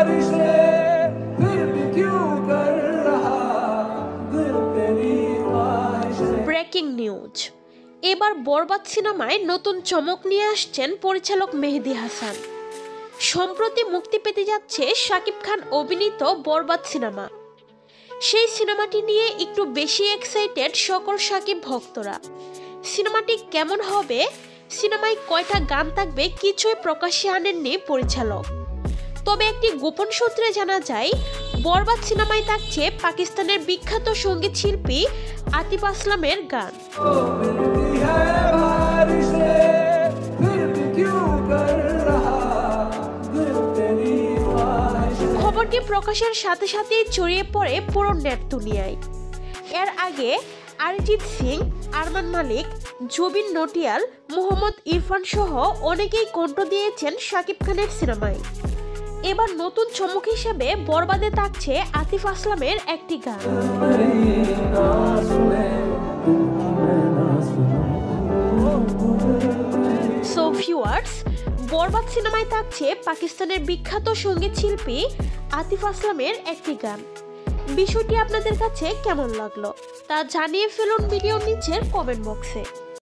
बारिश है फिर भी क्यों कर रहा दिल तेरी ख्वाहिश है। ব্রেকিং নিউজ, এবার বরবাদ সিনেমায় নতুন চমক নিয়ে আসছেন পরিচালক মেহেদী হাসান। সম্প্রতি মুক্তি পেতে যাচ্ছে শাকিব খান অভিনীত বরবাদ সিনেমা। সেই সিনেমাটি নিয়ে একটু বেশি এক্সাইটেড সকল শাকিব ভক্তরা। সিনেমাটি কেমন হবে, সিনেমায় কয়টা গান থাকবে কিছুই প্রকাশ্যে আনেননি পরিচালক। তবে একটি গোপন সূত্রে জানা যায়, বরবাদ সিনেমায় থাকছে পাকিস্তানের বিখ্যাত সঙ্গীত শিল্পী আতিফ আসলামের গান। मिलती है बारिश है फिर भी क्यों कर रहा दिल तेरी ख्वाहिश है। খবরটি প্রকাশের সাথে সাথেই ছড়িয়ে পড়ে পুরো নেট দুনিয়ায়। এর আগে অরিজিৎ সিং, আরমান মালিক, জুবিন নটিয়াল, মোহাম্মদ ইরফান সহ অনেকেই কণ্ঠ দিয়েছেন শাকিব খানের সিনেমায়। এবার নতুন চমক হিসেবে বরবাদে থাকছে আতিফ আসলামের একটি গান। সো ভিউয়ার্স, বরবাদ সিনেমায় থাকছে পাকিস্তানের বিখ্যাত সঙ্গীত শিল্পী আতিফ আসলামের একটি গান। বিষয়টি আপনাদের কাছে কেমন লাগলো তা জানিয়ে ফেলুন ভিডিওর নিচের কমেন্ট বক্সে।